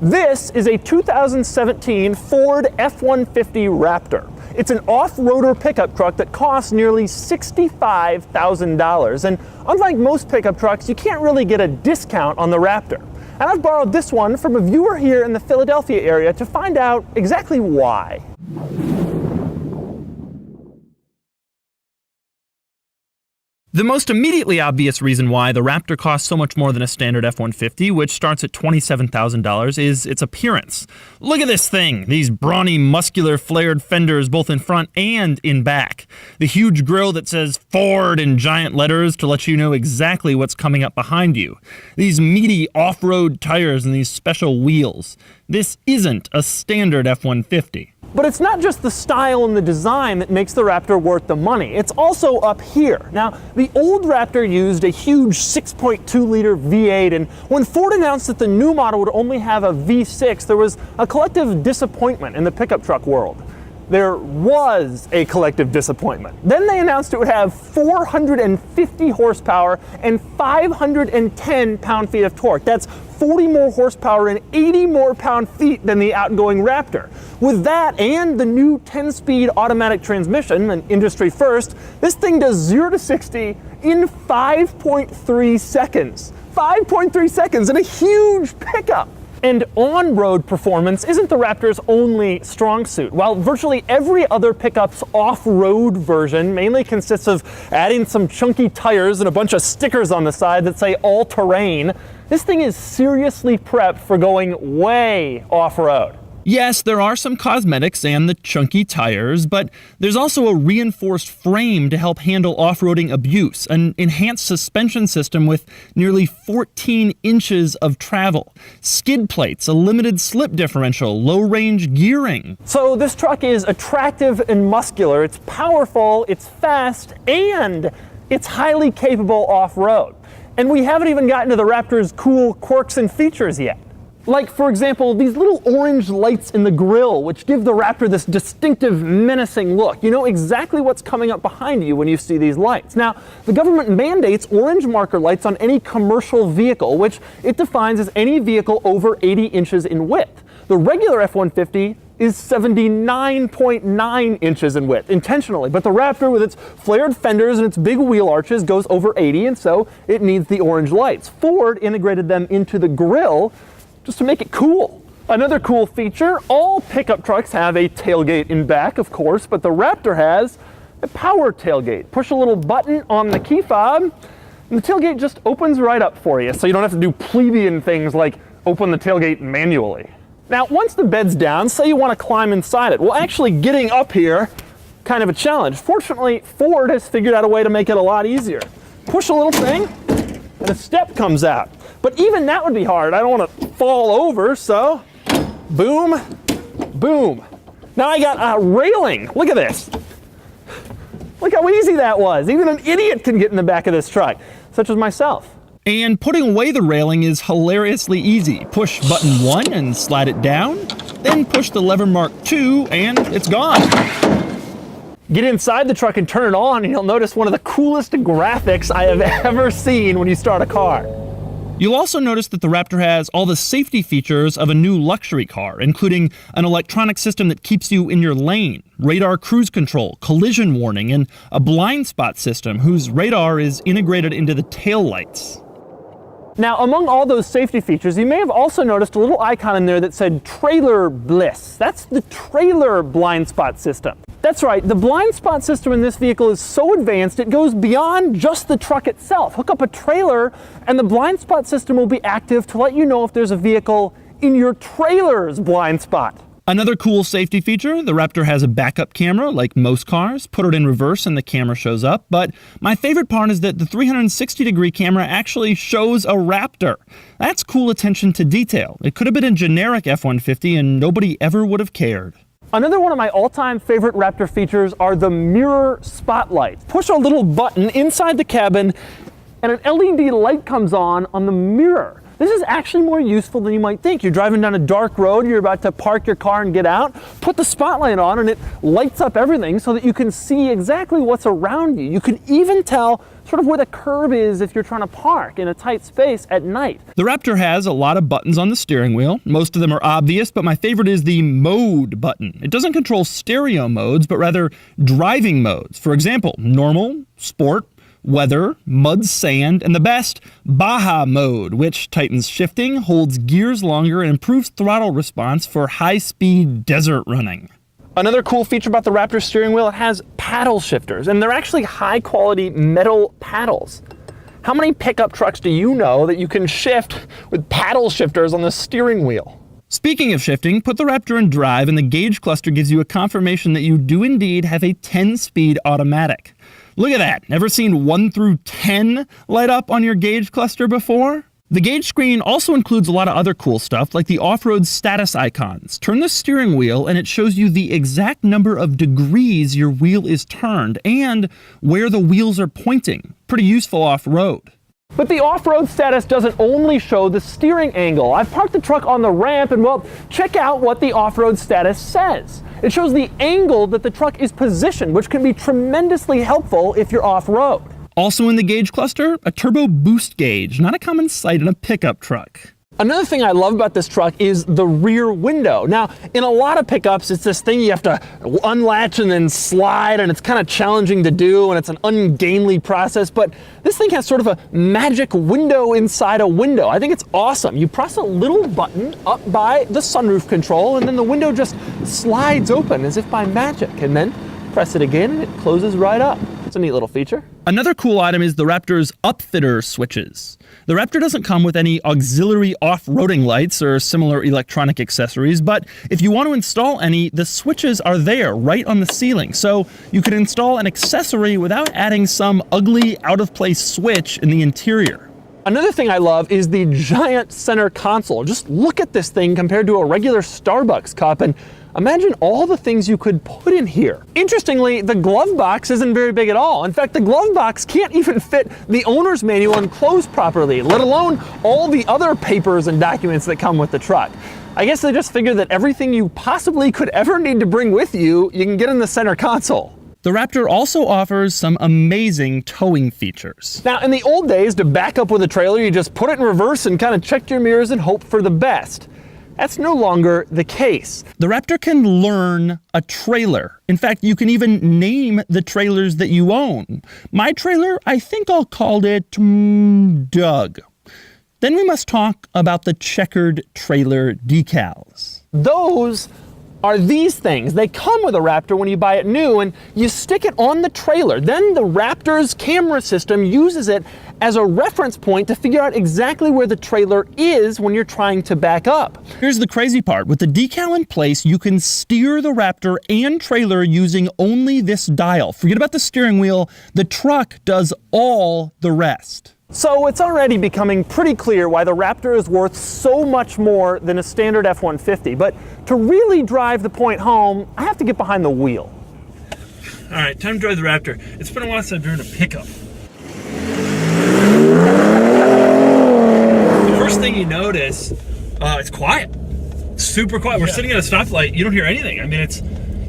This is a 2017 Ford F-150 Raptor. It's an off-roader pickup truck that costs nearly $65,000. And unlike most pickup trucks, you can't really get a discount on the Raptor. And I've borrowed this one from a viewer here in the Philadelphia area to find out exactly why. The most immediately obvious reason why the Raptor costs so much more than a standard F-150, which starts at $27,000, is its appearance. Look at this thing! These brawny, muscular, flared fenders both in front and in back. The huge grille that says Ford in giant letters to let you know exactly what's coming up behind you. These meaty off-road tires and these special wheels. This isn't a standard F-150. But it's not just the style and the design that makes the Raptor worth the money. It's also up here. Now, the old Raptor used a huge 6.2-liter V8, and when Ford announced that the new model would only have a V6, there was a collective disappointment in the pickup truck world. There was a collective disappointment. Then they announced it would have 450 horsepower and 510 pound-feet of torque. That's 40 more horsepower and 80 more pound-feet than the outgoing Raptor. With that and the new 10-speed automatic transmission, an industry first, this thing does 0 to 60 in 5.3 seconds. 5.3 seconds in a huge pickup. And on-road performance isn't the Raptor's only strong suit. While virtually every other pickup's off-road version mainly consists of adding some chunky tires and a bunch of stickers on the side that say all-terrain, this thing is seriously prepped for going way off-road. Yes, there are some cosmetics and the chunky tires, but there's also a reinforced frame to help handle off-roading abuse, an enhanced suspension system with nearly 14 inches of travel, skid plates, a limited slip differential, low-range gearing. So this truck is attractive and muscular, it's powerful, it's fast, and it's highly capable off-road. And we haven't even gotten to the Raptor's cool quirks and features yet. Like, for example, these little orange lights in the grille, which give the Raptor this distinctive, menacing look. You know exactly what's coming up behind you when you see these lights. Now, the government mandates orange marker lights on any commercial vehicle, which it defines as any vehicle over 80 inches in width. The regular F-150 is 79.9 inches in width, intentionally, but the Raptor, with its flared fenders and its big wheel arches, goes over 80, and so it needs the orange lights. Ford integrated them into the grille just to make it cool. Another cool feature, all pickup trucks have a tailgate in back, of course, but the Raptor has a power tailgate. Push a little button on the key fob, and the tailgate just opens right up for you, so you don't have to do plebeian things like open the tailgate manually. Now, once the bed's down, say you want to climb inside it. Well, actually getting up here, kind of a challenge. Fortunately, Ford has figured out a way to make it a lot easier. Push a little thing, and a step comes out. But even that would be hard. I don't want to fall over, so boom, boom. Now I got a railing. Look at this. Look how easy that was. Even an idiot can get in the back of this truck, such as myself. And putting away the railing is hilariously easy. Push button 1 and slide it down, then push the lever mark 2 and it's gone. Get inside the truck and turn it on and you'll notice one of the coolest graphics I have ever seen when you start a car. You'll also notice that the Raptor has all the safety features of a new luxury car, including an electronic system that keeps you in your lane, radar cruise control, collision warning, and a blind spot system whose radar is integrated into the taillights. Now, among all those safety features, you may have also noticed a little icon in there that said Trailer Bliss. That's the trailer blind spot system. That's right, the blind spot system in this vehicle is so advanced it goes beyond just the truck itself. Hook up a trailer and the blind spot system will be active to let you know if there's a vehicle in your trailer's blind spot. Another cool safety feature, the Raptor has a backup camera like most cars. Put it in reverse and the camera shows up. But my favorite part is that the 360-degree camera actually shows a Raptor. That's cool attention to detail. It could have been a generic F-150 and nobody ever would have cared. Another one of my all-time favorite Raptor features are the mirror spotlights. Push a little button inside the cabin and an LED light comes on the mirror. This is actually more useful than you might think. You're driving down a dark road, you're about to park your car and get out, put the spotlight on and it lights up everything so that you can see exactly what's around you. You can even tell sort of where the curb is if you're trying to park in a tight space at night. The Raptor has a lot of buttons on the steering wheel. Most of them are obvious, but my favorite is the mode button. It doesn't control stereo modes, but rather driving modes. For example, normal, sport, weather, mud, sand, and the best, Baja mode, which tightens shifting, holds gears longer, and improves throttle response for high-speed desert running. Another cool feature about the Raptor steering wheel, it has paddle shifters, and they're actually high-quality metal paddles. How many pickup trucks do you know that you can shift with paddle shifters on the steering wheel? Speaking of shifting, put the Raptor in drive and the gauge cluster gives you a confirmation that you do indeed have a 10-speed automatic. Look at that. Never seen 1 through 10 light up on your gauge cluster before? The gauge screen also includes a lot of other cool stuff like the off-road status icons. Turn the steering wheel and it shows you the exact number of degrees your wheel is turned and where the wheels are pointing. Pretty useful off-road. But the off-road status doesn't only show the steering angle. I've parked the truck on the ramp and, well, check out what the off-road status says. It shows the angle that the truck is positioned, which can be tremendously helpful if you're off-road. Also in the gauge cluster, a turbo boost gauge, not a common sight in a pickup truck. Another thing I love about this truck is the rear window. Now, in a lot of pickups, it's this thing you have to unlatch and then slide, and it's kind of challenging to do, and it's an ungainly process, but this thing has sort of a magic window inside a window. I think it's awesome. You press a little button up by the sunroof control, and then the window just slides open as if by magic, and then press it again, and it closes right up. It's a neat little feature. Another cool item is the Raptor's upfitter switches. The Raptor doesn't come with any auxiliary off-roading lights or similar electronic accessories, but if you want to install any, the switches are there right on the ceiling, so you can install an accessory without adding some ugly, out-of-place switch in the interior. Another thing I love is the giant center console. Just look at this thing compared to a regular Starbucks cup and imagine all the things you could put in here. Interestingly, the glove box isn't very big at all. In fact, the glove box can't even fit the owner's manual and close properly, let alone all the other papers and documents that come with the truck. I guess they just figured that everything you possibly could ever need to bring with you, you can get in the center console. The Raptor also offers some amazing towing features. Now, in the old days, to back up with a trailer, you just put it in reverse and kind of check your mirrors and hope for the best. That's no longer the case. The Raptor can learn a trailer. In fact, you can even name the trailers that you own. My trailer, I think I'll call it Doug. Then we must talk about the checkered trailer decals. Those are these things. They come with a Raptor when you buy it new, and you stick it on the trailer. Then the Raptor's camera system uses it as a reference point to figure out exactly where the trailer is when you're trying to back up. Here's the crazy part. With the decal in place, you can steer the Raptor and trailer using only this dial. Forget about the steering wheel. The truck does all the rest. So it's already becoming pretty clear why the Raptor is worth so much more than a standard F-150. But to really drive the point home, I have to get behind the wheel. All right, time to drive the Raptor. It's been a while since I've driven a pickup. The first thing you notice, it's quiet. It's super quiet. We're sitting at a stoplight. You don't hear anything. I mean, it's,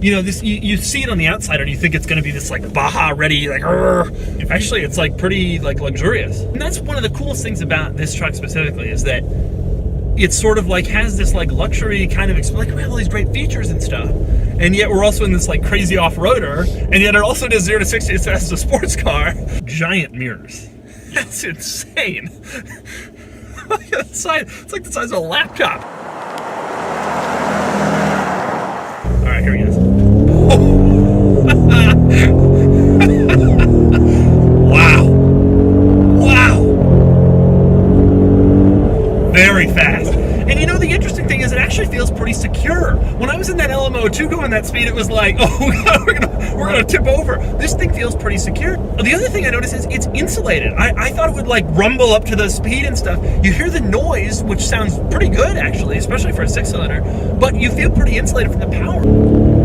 you know, this. You see it on the outside, and you think it's going to be this like Baja ready, like. Actually, it's like pretty like luxurious. And that's one of the coolest things about this truck specifically is that it's sort of like has this like luxury kind of like we have all these great features and stuff, and yet we're also in this like crazy off-roader, and yet it also does 0 to 60 as fast as a sports car. Giant mirrors. That's insane. It's like the size of a laptop. All right, here he is. Wow. Wow. Very fast. And you know, the interesting thing is it actually feels pretty secure. When I was in that LMO2 going that speed, it was like, oh God, we're gonna tip over. This thing feels pretty secure. The other thing I noticed is it's insulated. I thought it would like rumble up to the speed and stuff. You hear the noise, which sounds pretty good actually, especially for a 6-cylinder, but you feel pretty insulated from the power.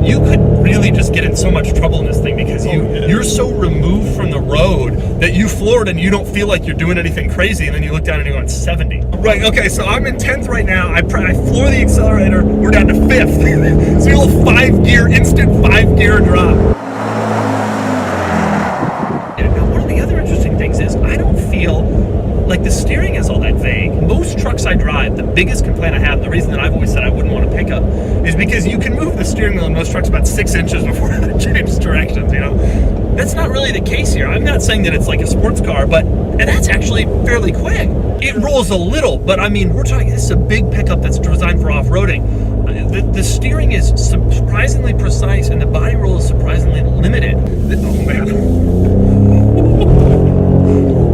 you could really just get in so much trouble in this thing because you're so removed from the road that you floor it and you don't feel like you're doing anything crazy, and then you look down and you're going 70. Right, okay, so I'm in 10th right now. I floor the accelerator, we're down to 5th. So a little 5-gear, instant 5-gear drop. Now, one of the other interesting things is I don't feel like the steering is all that vague. Most trucks I drive, the biggest complaint I have, the reason that I've always said I wouldn't want to pick up, is because you can move the steering wheel in most trucks about 6 inches before it changes directions, you know? That's not really the case here. I'm not saying that it's like a sports car, and that's actually fairly quick. It rolls a little, but I mean, this is a big pickup that's designed for off-roading. The steering is surprisingly precise, and the body roll is surprisingly limited. Oh, man.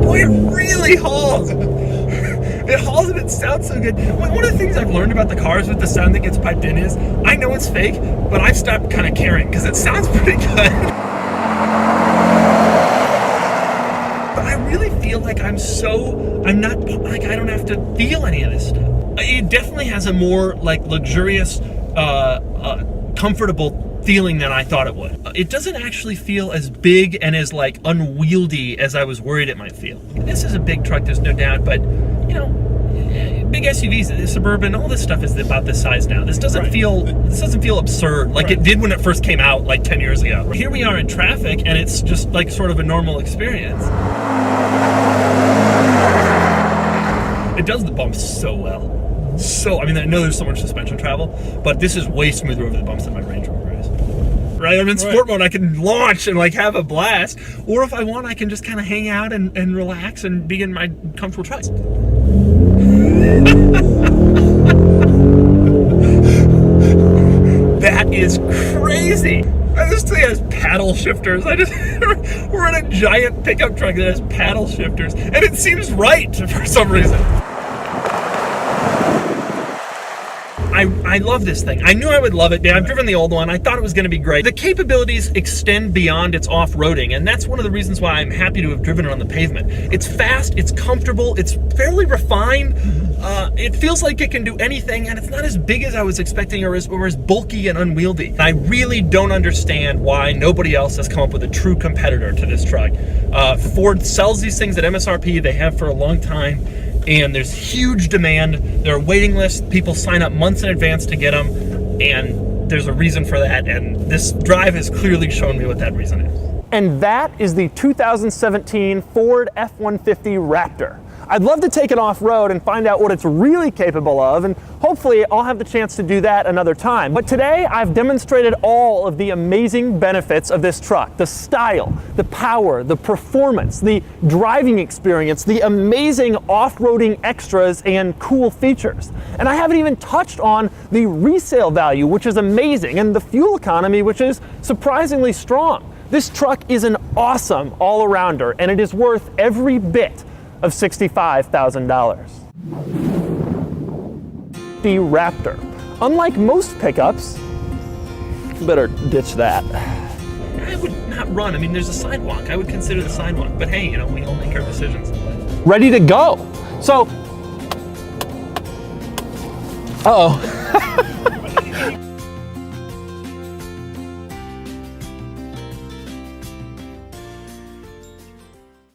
Boy, it really hauls. It hauls and it sounds so good. One of the things I've learned about the cars with the sound that gets piped in is, I know it's fake, but I've stopped kind of caring because it sounds pretty good. But I really feel like I don't have to feel any of this stuff. It definitely has a more like luxurious, comfortable feeling than I thought it would. It doesn't actually feel as big and as like unwieldy as I was worried it might feel. This is a big truck, there's no doubt, but you know, big SUVs, Suburban, all this stuff is about this size now. This doesn't feel absurd like it did when it first came out like 10 years ago. Here we are in traffic and it's just like sort of a normal experience. It does the bumps so well. I mean, I know there's so much suspension travel, but this is way smoother over the bumps than my Range Rover is. Right? I'm in sport mode, I can launch and like have a blast, or if I want, I can just kind of hang out and relax and be in my comfortable truck. That is crazy. This thing has paddle shifters. We're in a giant pickup truck that has paddle shifters, and it seems right for some reason. I love this thing. I knew I would love it. I've driven the old one. I thought it was going to be great. The capabilities extend beyond its off-roading, and that's one of the reasons why I'm happy to have driven it on the pavement. It's fast, it's comfortable, it's fairly refined. It feels like it can do anything, and it's not as big as I was expecting or as bulky and unwieldy. I really don't understand why nobody else has come up with a true competitor to this truck. Ford sells these things at MSRP. They have for a long time. And there's huge demand. There are waiting lists. People sign up months in advance to get them, and there's a reason for that, and this drive has clearly shown me what that reason is. And that is the 2017 Ford F-150 Raptor. I'd love to take it off-road and find out what it's really capable of, and hopefully I'll have the chance to do that another time. But today I've demonstrated all of the amazing benefits of this truck. The style, the power, the performance, the driving experience, the amazing off-roading extras and cool features. And I haven't even touched on the resale value, which is amazing, and the fuel economy, which is surprisingly strong. This truck is an awesome all-arounder, and it is worth every bit of $65,000. The Raptor. Unlike most pickups, better ditch that. I would not run. I mean, there's a sidewalk. I would consider the sidewalk, but hey, you know, we all make our decisions. Ready to go. So, uh-oh.